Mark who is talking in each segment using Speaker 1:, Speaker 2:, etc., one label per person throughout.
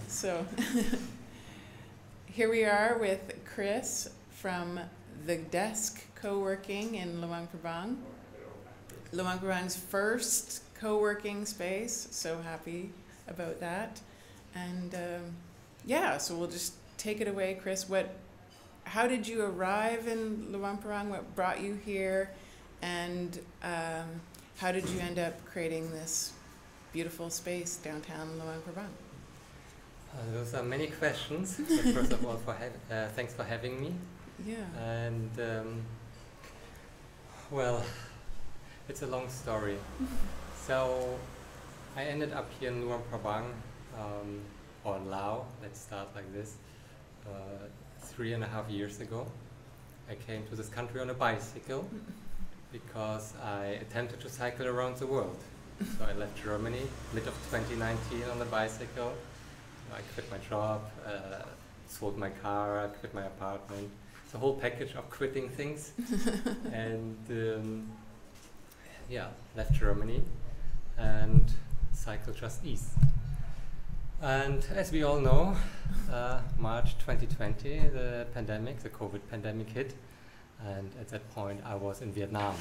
Speaker 1: So here we are with Chris from The Desk Co-working in Luang Prabang. Luang Prabang's first co-working space. So happy about that. And so we'll just take it away, Chris. How did you arrive in Luang Prabang? What brought you here? And how did you end up creating this beautiful space downtown Luang Prabang?
Speaker 2: Those are many questions. But first of all, thanks for having me.
Speaker 1: Yeah.
Speaker 2: And well, it's a long story. So I ended up here in Luang Prabang, or Lao. Let's start like this. 3.5 years ago, I came to this country on a bicycle because I attempted to cycle around the world. So I left Germany mid of 2019 on a bicycle. I quit my job, sold my car, I quit my apartment. It's a whole package of quitting things. And left Germany and cycled just east. And as we all know, March 2020, the COVID pandemic hit. And at that point I was in Vietnam.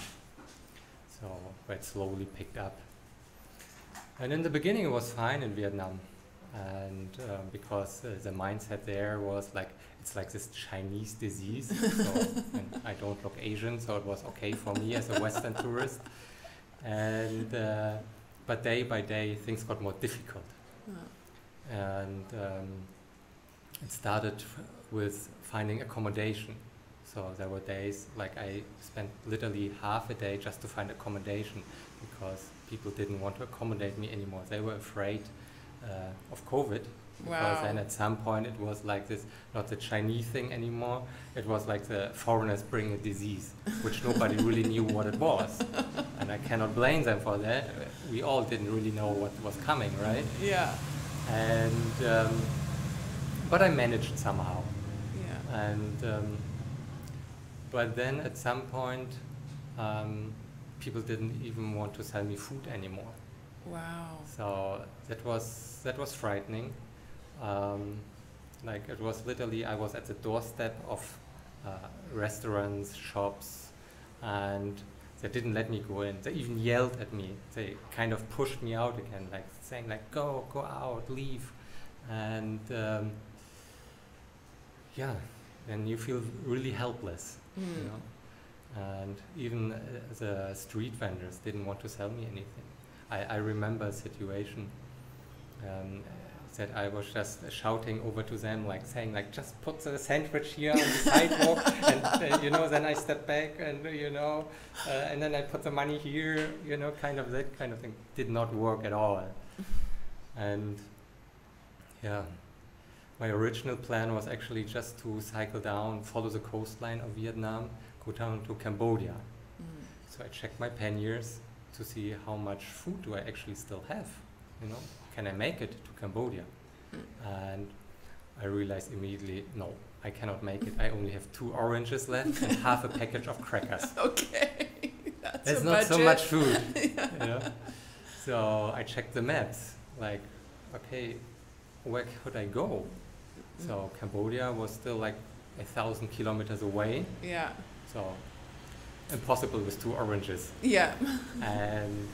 Speaker 2: So it slowly picked up. And in the beginning it was fine in Vietnam. And because the mindset there was like, it's like this Chinese disease. And I don't look Asian, so it was okay for me as a Western tourist. And but day by day things got more difficult. And it started with finding accommodation. So there were days like I spent literally half a day just to find accommodation because people didn't want to accommodate me anymore. They were afraid of COVID. Because then at some point it was like this, not the Chinese thing anymore, it was like the foreigners bring a disease, which nobody really knew what it was. And I cannot blame them for that. We all didn't really know what was coming, right?
Speaker 1: Yeah.
Speaker 2: And but I managed somehow.
Speaker 1: Yeah.
Speaker 2: And but then at some point people didn't even want to sell me food anymore.
Speaker 1: Wow.
Speaker 2: So that was frightening. Like it was literally, I was at the doorstep of restaurants, shops, and they didn't let me go in. They even yelled at me. They kind of pushed me out again, like saying like, go out, leave. And then you feel really helpless, you know. And even the street vendors didn't want to sell me anything. I remember a situation that I was just shouting over to them, like saying, like, just put the sandwich here on the sidewalk, and then I step back, and and then I put the money here, kind of that kind of thing. Did not work at all. And my original plan was actually just to cycle down, follow the coastline of Vietnam, go down to Cambodia. So I checked my panniers to see how much food do I actually still have, Can I make it to Cambodia? And I realized immediately, no, I cannot make it. I only have 2 oranges left and half a package of crackers.
Speaker 1: Okay,
Speaker 2: that's not so much food. So I checked the maps, like, okay, where could I go? So Cambodia was still like 1,000 kilometers away.
Speaker 1: Yeah.
Speaker 2: So impossible with 2 oranges.
Speaker 1: Yeah.
Speaker 2: And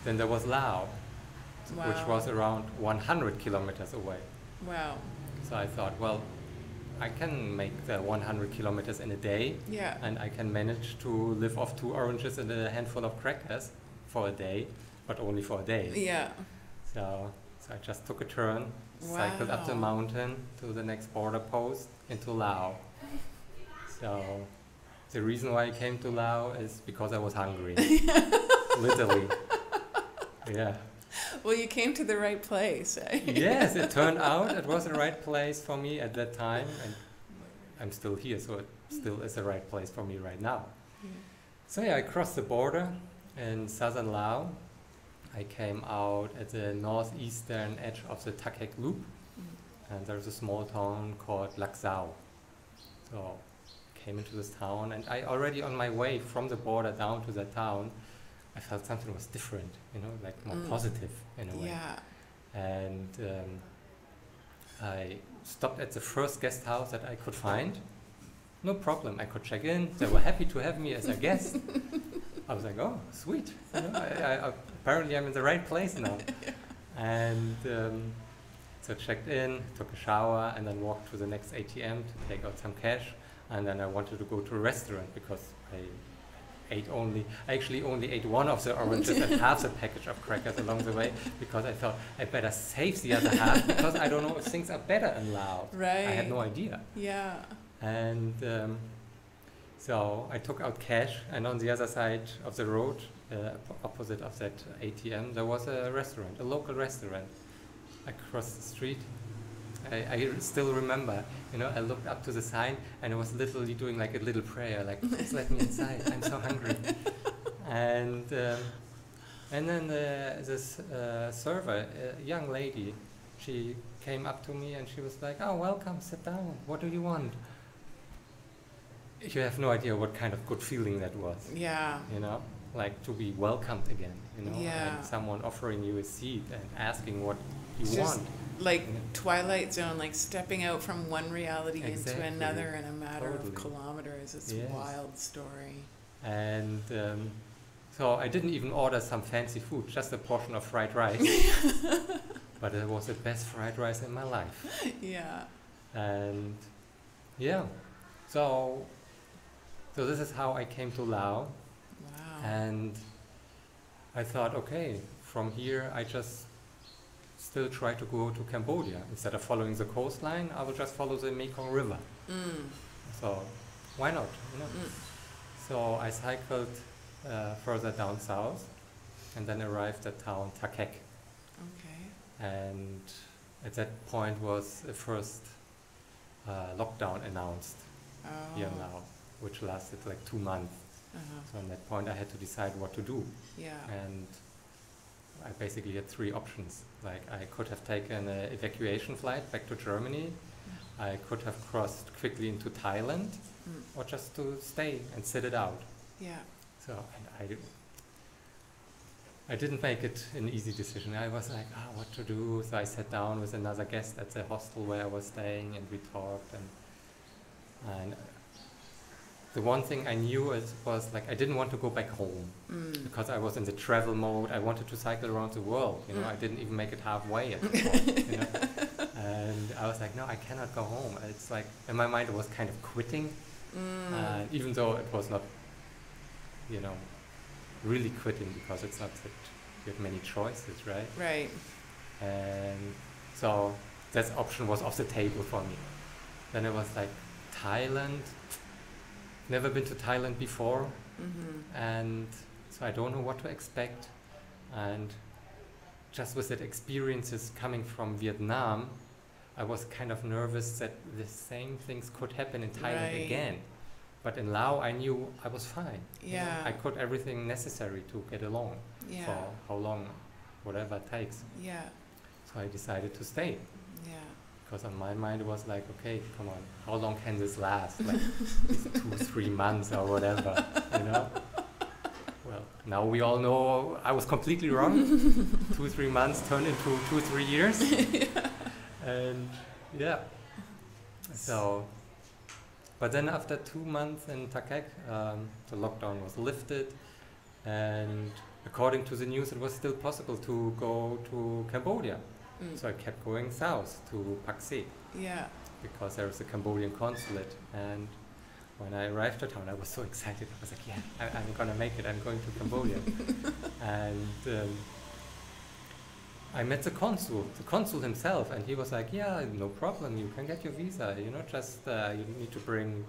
Speaker 2: then there was Laos, which was around 100 kilometers away.
Speaker 1: Wow.
Speaker 2: So I thought, well, I can make the 100 kilometers in a day.
Speaker 1: Yeah.
Speaker 2: And I can manage to live off 2 oranges and a handful of crackers for a day, but only for a day.
Speaker 1: Yeah.
Speaker 2: So I just took a turn, cycled up the mountain to the next border post into Laos. So the reason why I came to Laos is because I was hungry. Literally. Yeah.
Speaker 1: Well, you came to the right place.
Speaker 2: Yes, it turned out it was the right place for me at that time, and I'm still here, so it still is the right place for me right now. Yeah. So I crossed the border in southern Laos. I came out at the northeastern edge of the Thakek Loop, and there's a small town called Lac Sao. So came into this town, and I already on my way from the border down to the town, I felt something was different, like more positive in a way.
Speaker 1: Yeah.
Speaker 2: And I stopped at the first guest house that I could find. No problem, I could check in. They were happy to have me as a guest. I was like, oh, sweet. You know, apparently I'm in the right place now. And so checked in, took a shower, and then walked to the next ATM to take out some cash. And then I wanted to go to a restaurant because I actually only ate one of the oranges and half the package of crackers along the way, because I thought I better save the other half because I don't know if things are better in Laos.
Speaker 1: Right.
Speaker 2: I had no idea.
Speaker 1: Yeah.
Speaker 2: And so I took out cash, and on the other side of the road, opposite of that ATM, there was a restaurant, a local restaurant across the street. I still remember, you know, I looked up to the sign and I was literally doing like a little prayer, like, please let me inside, I'm so hungry. And then this server, a young lady, she came up to me and she was like, oh, welcome, sit down, what do you want? You have no idea what kind of good feeling that was.
Speaker 1: Yeah.
Speaker 2: You know, like to be welcomed again, you know,
Speaker 1: Yeah.
Speaker 2: and someone offering you a seat and asking what you
Speaker 1: It's just
Speaker 2: want.
Speaker 1: like Twilight Zone, like stepping out from one reality
Speaker 2: Exactly.
Speaker 1: into another in a matter
Speaker 2: Totally.
Speaker 1: of kilometers. It's
Speaker 2: Yes.
Speaker 1: a wild story.
Speaker 2: And so I didn't even order some fancy food, just a portion of fried rice. But it was the best fried rice in my life.
Speaker 1: Yeah.
Speaker 2: And yeah, so this is how I came to Laos.
Speaker 1: Wow.
Speaker 2: And I thought, okay, from here I just still try to go to Cambodia. Instead of following the coastline, I will just follow the Mekong River.
Speaker 1: Mm.
Speaker 2: So why not? You know?
Speaker 1: Mm.
Speaker 2: So I cycled further down south and then arrived at town Takek.
Speaker 1: Okay.
Speaker 2: And at that point was the first lockdown announced
Speaker 1: Oh.
Speaker 2: here in Laos, which lasted like 2 months.
Speaker 1: Uh-huh.
Speaker 2: So at that point I had to decide what to do.
Speaker 1: Yeah.
Speaker 2: And I basically had 3 options. Like I could have taken an evacuation flight back to Germany, I could have crossed quickly into Thailand, or just to stay and sit it out.
Speaker 1: Yeah.
Speaker 2: So and I didn't make it an easy decision. I was like, what to do? So I sat down with another guest at the hostel where I was staying, and we talked. And the one thing I knew was like I didn't want to go back home because I was in the travel mode. I wanted to cycle around the world. You know, I didn't even make it halfway at the point. You know? And I was like, no, I cannot go home. It's like in my mind it was kind of quitting, even though it was not, you know, really quitting, because it's not that you have many choices, right?
Speaker 1: Right.
Speaker 2: And so that option was off the table for me. Then it was like Thailand. Never been to Thailand before, and so I don't know what to expect. And just with that experiences coming from Vietnam, I was kind of nervous that the same things could happen in Thailand
Speaker 1: Right.
Speaker 2: again. But in Laos, I knew I was fine. You know,
Speaker 1: Yeah.
Speaker 2: I could everything necessary to get along
Speaker 1: Yeah.
Speaker 2: for how long, whatever it takes.
Speaker 1: Yeah.
Speaker 2: So I decided to stay.
Speaker 1: Yeah.
Speaker 2: Because on my mind it was like, okay, come on, how long can this last? Like 2-3 months or whatever, you know? Well, now we all know I was completely wrong. 2-3 months turned into 2-3 years. And yeah, so, but then after 2 months in Takek, the lockdown was lifted, and according to the news, it was still possible to go to Cambodia. So I kept going south to Pak Se,
Speaker 1: Yeah.
Speaker 2: because there was a Cambodian consulate. And when I arrived at town, I was so excited. I was like, yeah, I'm gonna make it. I'm going to Cambodia. And I met the consul himself, and he was like, yeah, no problem. You can get your visa. You know, just you need to bring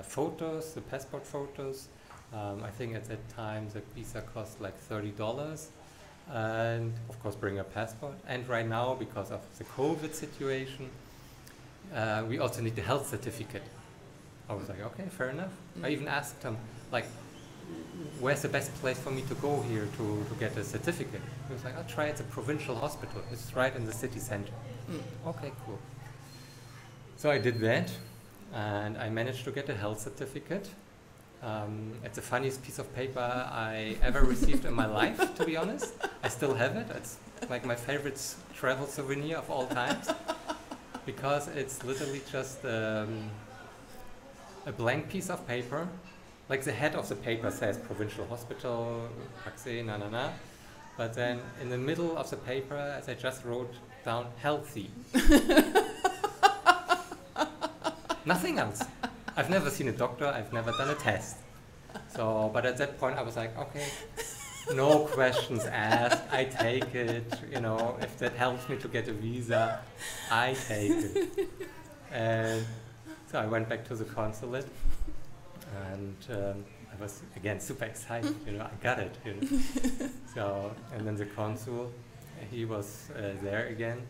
Speaker 2: photos, the passport photos. I think at that time the visa cost like $30. And of course bring a passport. And right now, because of the COVID situation, we also need the health certificate. I was like, okay, fair enough. I even asked him, like, where's the best place for me to go here to get a certificate? He was like, I'll try at the provincial hospital. It's right in the city center. Okay, cool. So I did that, and I managed to get a health certificate. It's the funniest piece of paper I ever received in my life, to be honest. I still have it. It's like my favorite travel souvenir of all times, because it's literally just a blank piece of paper. Like the head of the paper says provincial hospital, Paxe, na na na. But then in the middle of the paper, they just wrote down healthy. Nothing else. I've never seen a doctor, I've never done a test. So, but at that point I was like, okay, no questions asked, I take it, you know, if that helps me to get a visa, I take it. And so I went back to the consulate, and I was again super excited, you know, I got it. You know. So, and then the consul, he was there again,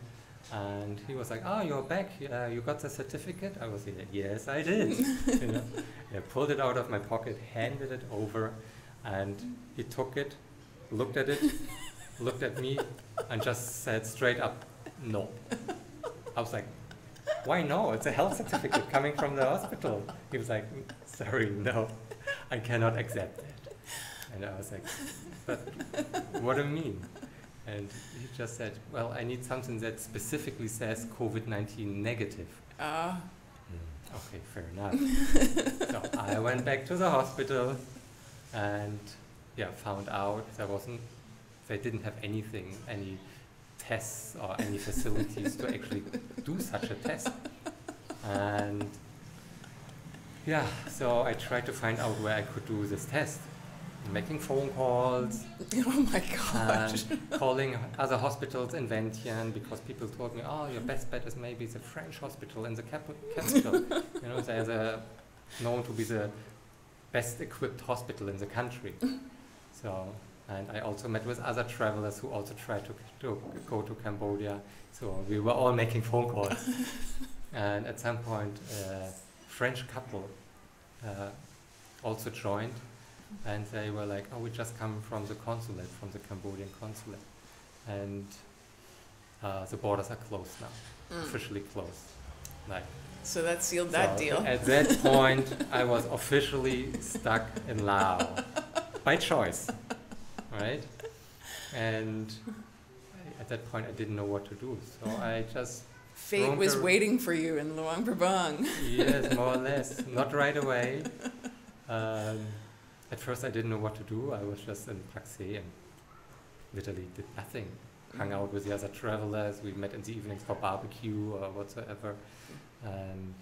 Speaker 2: and he was like, "Oh, you're back. You got the certificate?" I was like, "Yes, I did." You know, I pulled it out of my pocket, handed it over, and he took it, looked at it, looked at me, and just said straight up, "No." I was like, "Why no? It's a health certificate coming from the hospital." He was like, "Sorry, no, I cannot accept it." And I was like, "But what do you mean?" And he just said, "Well, I need something that specifically says COVID-19 negative." Okay, fair enough. So I went back to the hospital and found out they didn't have anything, any tests or any facilities to actually do such a test. And so I tried to find out where I could do this test. Making phone calls.
Speaker 1: Oh my gosh.
Speaker 2: Calling other hospitals in Vientiane, because people told me, "Oh, your best bet is maybe the French hospital in the capital." You know, they're known to be the best equipped hospital in the country. So, and I also met with other travelers who also tried to go to Cambodia. So we were all making phone calls. And at some point, a French couple also joined. And they were like, "Oh, we just come from the consulate, from the Cambodian consulate. And the borders are closed now, officially closed." Like,
Speaker 1: so that sealed that deal.
Speaker 2: At that point, I was officially stuck in Laos, by choice, right? And at that point, I didn't know what to do. So I just...
Speaker 1: Fate was waiting for you in Luang Prabang.
Speaker 2: Yes, more or less. Not right away. At first I didn't know what to do. I was just in Paxe and literally did nothing. Hung out with the other travelers. We met in the evenings for barbecue or whatsoever. And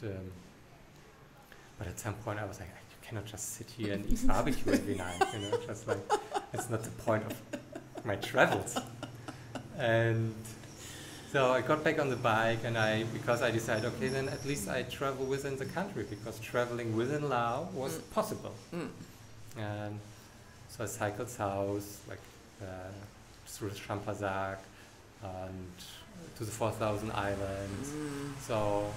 Speaker 2: but at some point I was like, you cannot just sit here and eat barbecue every night. You know, just like, it's not the point of my travels. And so I got back on the bike, and because I decided, okay, then at least I travel within the country, because traveling within Laos was possible. And so I cycled south, like through Champasak and to the 4,000 Islands. So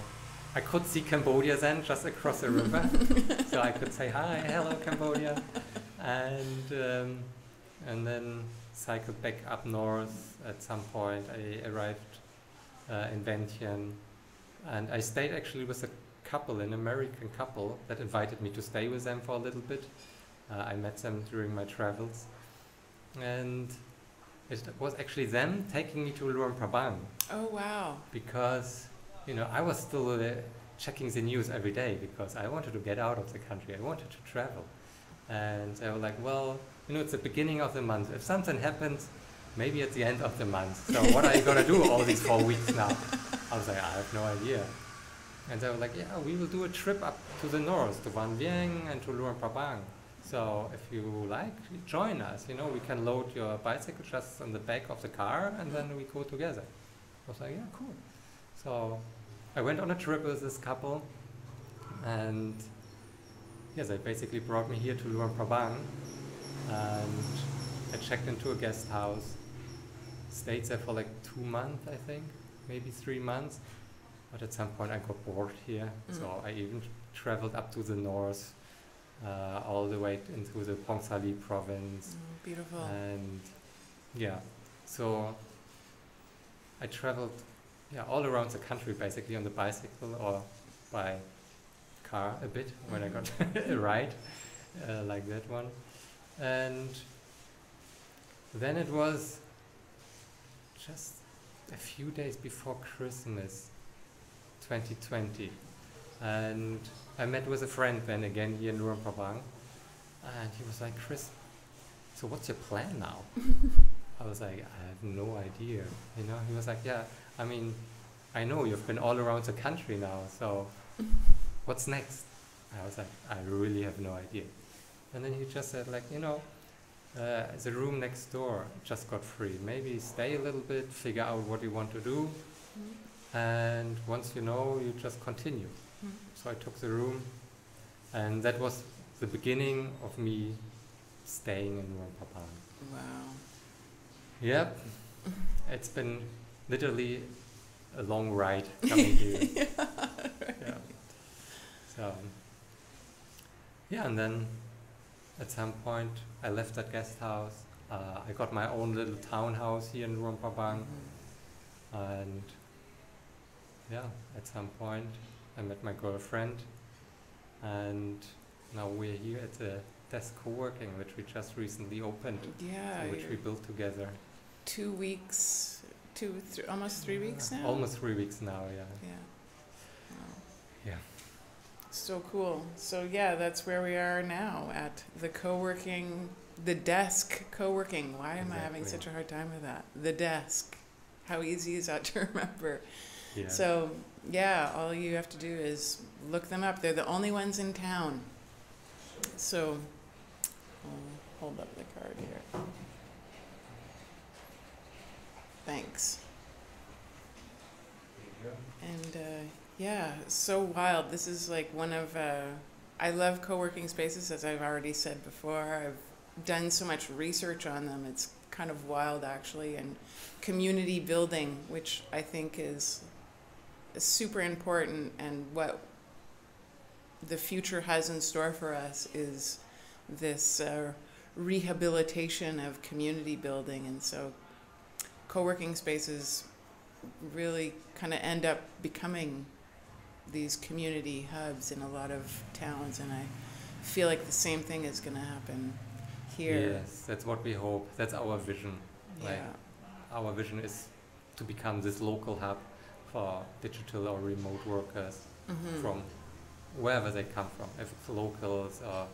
Speaker 2: I could see Cambodia then, just across the river. So I could say, "Hi, hello Cambodia." And then cycled back up north. At some point I arrived in Vientiane. And I stayed actually with a couple, an American couple, that invited me to stay with them for a little bit. I met them during my travels, and it was actually them taking me to Luang Prabang.
Speaker 1: Oh wow!
Speaker 2: Because, you know, I was still checking the news every day, because I wanted to get out of the country. I wanted to travel, and they were like, "Well, you know, it's the beginning of the month. If something happens, maybe at the end of the month. So what are you gonna do all these 4 weeks now?" I was like, "I have no idea." And they were like, "Yeah, we will do a trip up to the north, to Van Vieng and to Luang Prabang. So if you like, join us. You know, we can load your bicycle just on the back of the car, and then we go together." I was like, "Yeah, cool." So I went on a trip with this couple, and they basically brought me here to Luang Prabang, and I checked into a guest house, stayed there for like 2 months, I think, maybe 3 months. But at some point I got bored here, so I even traveled up to the north, all the way into the Pongsali province.
Speaker 1: Beautiful.
Speaker 2: And so I traveled all around the country, basically on the bicycle or by car a bit, when I got a ride like that one. And then it was just a few days before Christmas 2020. And I met with a friend then again here in Luang, and he was like, Chris, so what's your plan now? I was like, I have no idea. You know, he was like, yeah, I mean, I know you've been all around the country now, so what's next? I was like, I really have no idea. And then he just said, like, you know, the room next door just got free. Maybe stay a little bit, figure out what you want to do, and once you know, you just continue. So I took the room, and that was the beginning of me staying in Luang.
Speaker 1: Wow.
Speaker 2: Yep, it's been literally a long ride coming here.
Speaker 1: Yeah, right.
Speaker 2: Yeah. So, yeah, and then at some point I left that guest house. I got my own little townhouse here in Luang Prabang, and yeah, at some point I met my girlfriend, and now we're here at the Desk Co-working, which we just recently opened,
Speaker 1: Yeah.
Speaker 2: which we built together.
Speaker 1: 2 weeks, almost 3 weeks now?
Speaker 2: Almost 3 weeks now, yeah.
Speaker 1: Yeah. Wow.
Speaker 2: Yeah.
Speaker 1: So cool. So yeah, that's where we are now at the co-working, the Desk Co-working. Why am I having
Speaker 2: Exactly.
Speaker 1: such a hard time with that? The Desk. How easy is that to remember?
Speaker 2: Yeah.
Speaker 1: So yeah, all you have to do is look them up. They're the only ones in town. So I'll hold up the card here. Thanks. And yeah, so wild. This is like one of, I love co-working spaces, as I've already said before. I've done so much research on them. It's kind of wild, actually. And community building, which I think is super important, and what the future has in store for us is this rehabilitation of community building. And so co-working spaces really kind of end up becoming these community hubs in a lot of towns, and I feel like the same thing is going to happen here.
Speaker 2: Yes, that's what we hope. That's our vision. Like,
Speaker 1: Yeah.
Speaker 2: our vision is to become this local hub for digital or remote workers from wherever they come from, if it's locals or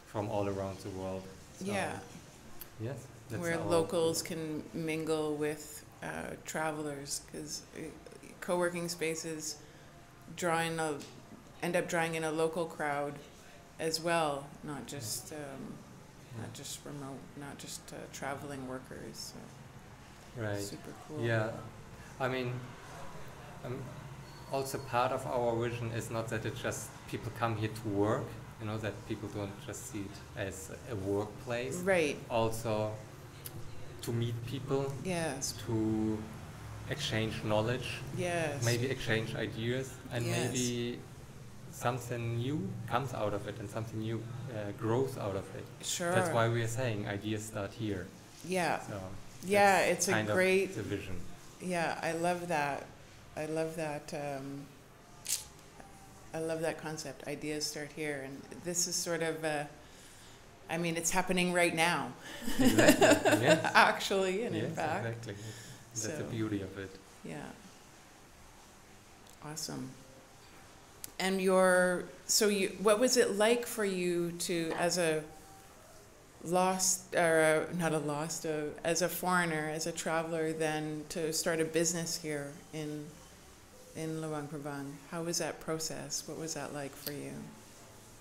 Speaker 2: from all around the world. So,
Speaker 1: Yeah.
Speaker 2: yes, that's
Speaker 1: Where
Speaker 2: our
Speaker 1: locals can mingle with travelers, because co-working spaces end up drawing in a local crowd as well, not just remote, not just traveling workers. So
Speaker 2: right.
Speaker 1: super cool.
Speaker 2: Yeah, I mean, also part of our vision is not that it's just people come here to work, you know, that people don't just see it as a workplace.
Speaker 1: Right.
Speaker 2: Also to meet people,
Speaker 1: Yes.
Speaker 2: to exchange knowledge,
Speaker 1: Yes.
Speaker 2: maybe exchange ideas, and
Speaker 1: Yes.
Speaker 2: maybe something new comes out of it and something new grows out of it.
Speaker 1: Sure.
Speaker 2: That's why we are saying ideas start here.
Speaker 1: Yeah.
Speaker 2: So
Speaker 1: Yeah,
Speaker 2: that's
Speaker 1: it's a
Speaker 2: kind of
Speaker 1: great.
Speaker 2: the vision.
Speaker 1: Yeah, I love that. I love that. I love that concept. Ideas start here, and this is sort of. I mean, it's happening right now.
Speaker 2: Exactly. Yes.
Speaker 1: Actually, and
Speaker 2: Yes,
Speaker 1: in fact.
Speaker 2: exactly. That's the
Speaker 1: So-
Speaker 2: beauty of it.
Speaker 1: Yeah. Awesome. And what was it like for you to, as a as a foreigner, as a traveler, then to start a business here in Luang Prabang? How was that process? What was that like for you?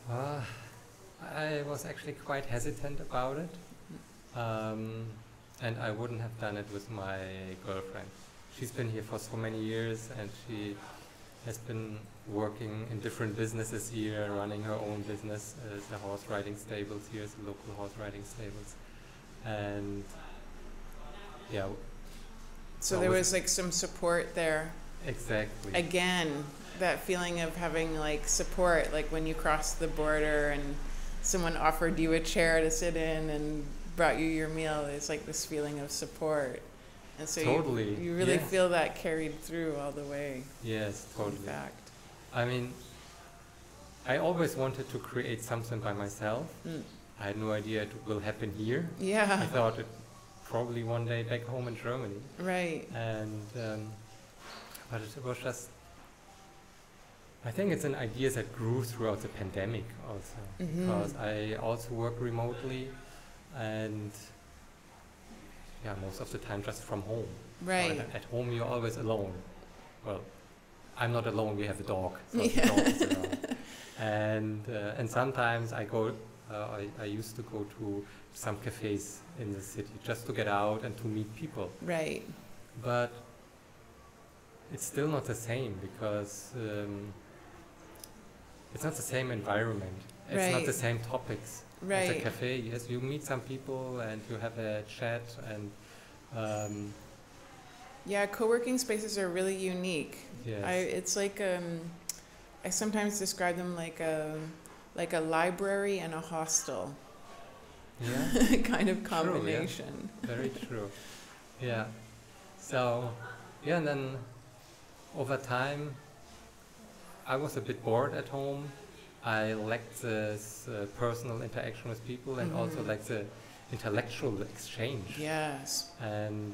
Speaker 2: I was actually quite hesitant about it, and I wouldn't have done it with my girlfriend. She's been here for so many years, and she has been working in different businesses here, running her own business, the horse riding stables here, the local horse riding stables, and yeah.
Speaker 1: So there was like some support there.
Speaker 2: Exactly.
Speaker 1: Again, that feeling of having like support, like when you crossed the border and someone offered you a chair to sit in and brought you your meal. It's like this feeling of support. And so
Speaker 2: Totally,
Speaker 1: you really
Speaker 2: yes.
Speaker 1: feel that carried through all the way,
Speaker 2: Yes, totally.
Speaker 1: in fact.
Speaker 2: I mean, I always wanted to create something by myself.
Speaker 1: Mm.
Speaker 2: I had no idea it will happen here. I
Speaker 1: Yeah.
Speaker 2: thought probably one day back home in Germany.
Speaker 1: Right.
Speaker 2: And but it was just, I think it's an idea that grew throughout the pandemic also, because I also work remotely, and yeah, most of the time just from home.
Speaker 1: Right.
Speaker 2: So at home you're always alone. Well, I'm not alone. We have a dog, so the dog is around. And sometimes I go. I used to go to some cafes in the city just to get out and to meet people.
Speaker 1: Right.
Speaker 2: But it's still not the same, because it's not the same environment. It's not the same topics.
Speaker 1: Right.
Speaker 2: At a cafe, yes, you meet some people and you have a chat, and
Speaker 1: yeah, co-working spaces are really unique.
Speaker 2: yes.
Speaker 1: It's like I sometimes describe them like a library and a hostel.
Speaker 2: Yeah.
Speaker 1: Kind of
Speaker 2: True,
Speaker 1: combination.
Speaker 2: yeah. Very true. Yeah. So, yeah, and then over time, I was a bit bored at home. I lacked this personal interaction with people, and also like the intellectual exchange.
Speaker 1: Yes.
Speaker 2: And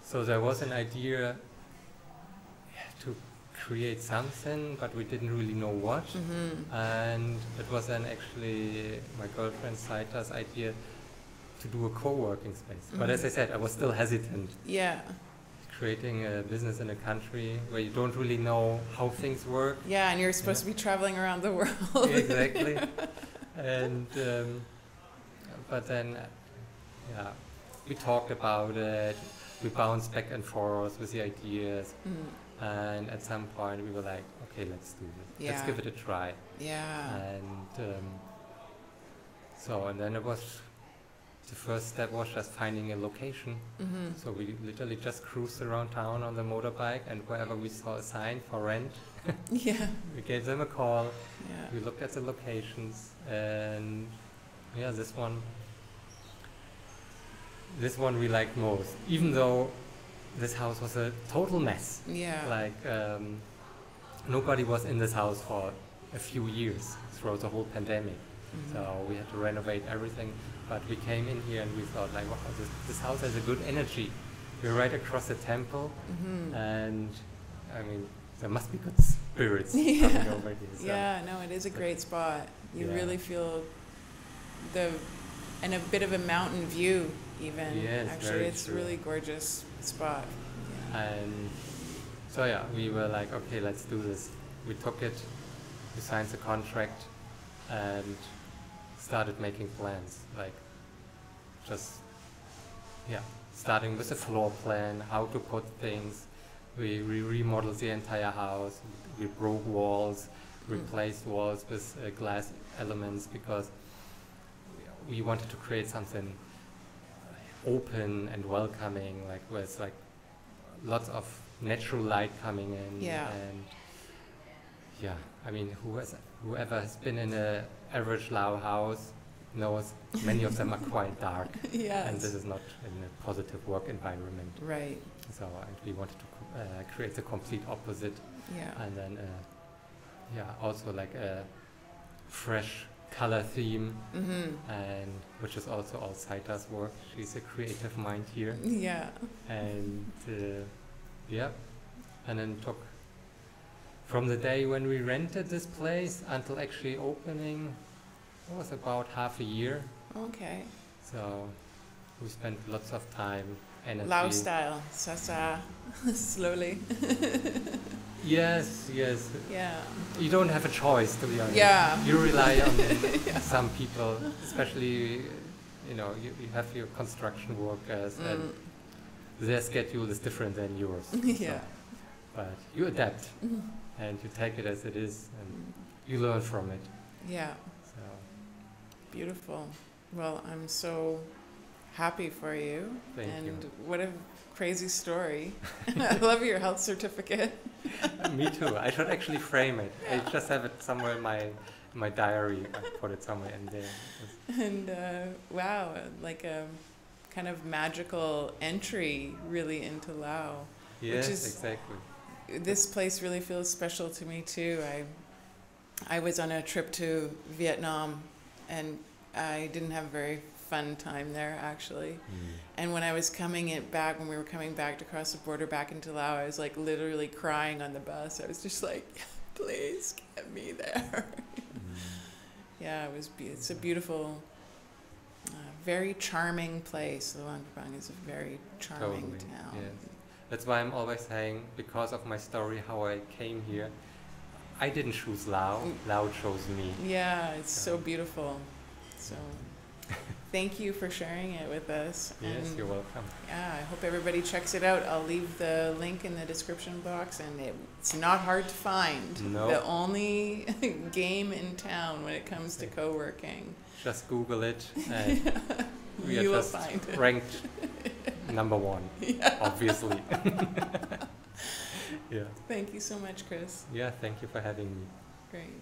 Speaker 2: so there was an idea to create something, but we didn't really know what. And it was then actually my girlfriend Saita's idea to do a co-working space. But as I said, I was still hesitant.
Speaker 1: Yeah.
Speaker 2: Creating a business in a country where you don't really know how things work.
Speaker 1: Yeah, and you're supposed to be traveling around the world.
Speaker 2: Exactly. And but then, yeah, we talked about it. We bounced back and forth with the ideas. And at some point we were like, okay, let's do this.
Speaker 1: Yeah.
Speaker 2: Let's give it a try.
Speaker 1: Yeah.
Speaker 2: And and then it was, the first step was just finding a location. So we literally just cruised around town on the motorbike, and wherever we saw a sign for rent,
Speaker 1: Yeah.
Speaker 2: we gave them a call.
Speaker 1: Yeah.
Speaker 2: We looked at the locations, and yeah, this one we liked most, even though this house was a total mess.
Speaker 1: Yeah.
Speaker 2: Like nobody was in this house for a few years throughout the whole pandemic. So we had to renovate everything. But we came in here and we thought, like, wow, this house has a good energy. We're right across the temple, and I mean, there must be good spirits coming over here. So.
Speaker 1: Yeah, no, it is a great spot. You
Speaker 2: Yeah.
Speaker 1: really feel and a bit of a mountain view even.
Speaker 2: Yes,
Speaker 1: actually,
Speaker 2: very
Speaker 1: it's
Speaker 2: true.
Speaker 1: really gorgeous spot. Yeah.
Speaker 2: And so yeah, we were like, okay, let's do this. We took it, we signed the contract, and started making plans. Like, just, yeah, starting with a floor plan, how to put things. We remodeled the entire house. We broke walls, replaced walls with glass elements, because we wanted to create something open and welcoming, like with like lots of natural light coming in.
Speaker 1: Yeah.
Speaker 2: And yeah, I mean, whoever has been in a average Lao house knows many of them are quite dark.
Speaker 1: Yes.
Speaker 2: And this is not in a positive work environment.
Speaker 1: Right.
Speaker 2: So and we wanted to create the complete opposite.
Speaker 1: Yeah.
Speaker 2: And then also like a fresh color theme, and which is also all Saita's work. She's a creative mind here.
Speaker 1: Yeah.
Speaker 2: And and then took from the day when we rented this place until actually opening, it was about half a year.
Speaker 1: Okay.
Speaker 2: So we spent lots of time, energy.
Speaker 1: Lao style, sasa, slowly.
Speaker 2: Yes.
Speaker 1: Yeah.
Speaker 2: You don't have a choice, to be honest.
Speaker 1: Yeah.
Speaker 2: You rely on some people, especially, you have your construction workers, and their schedule is different than yours.
Speaker 1: Yeah.
Speaker 2: So, but you adapt, and you take it as it is, and you learn from it.
Speaker 1: Yeah.
Speaker 2: So
Speaker 1: Beautiful. Well, I'm so happy for you.
Speaker 2: Thank you.
Speaker 1: And what a crazy story. I love your health certificate.
Speaker 2: Me too. I should actually frame it. I just have it somewhere in my diary. I put it somewhere in there.
Speaker 1: And wow, like a kind of magical entry really into Lao.
Speaker 2: Yes,
Speaker 1: which is,
Speaker 2: exactly.
Speaker 1: This place really feels special to me too. I was on a trip to Vietnam, and I didn't have very fun time there, actually. And when I was when we were coming back to cross the border back into Laos, I was like literally crying on the bus. I was just like, please get me there. Yeah, it's a beautiful, very charming place. Luang Prabang is a very charming town.
Speaker 2: Yes. That's why I'm always saying, because of my story, how I came here, I didn't choose Laos. Laos chose me.
Speaker 1: Yeah, it's so beautiful. So thank you for sharing it with us.
Speaker 2: Yes,
Speaker 1: and
Speaker 2: you're welcome.
Speaker 1: yeah, I hope everybody checks it out. I'll leave the link in the description box, and it's not hard to find.
Speaker 2: No.
Speaker 1: The only game in town when it comes to co-working.
Speaker 2: Just Google it, and we are
Speaker 1: You will
Speaker 2: just
Speaker 1: find it.
Speaker 2: ranked number 1, obviously. Yeah.
Speaker 1: Thank you so much, Chris.
Speaker 2: Yeah, thank you for having me.
Speaker 1: Great.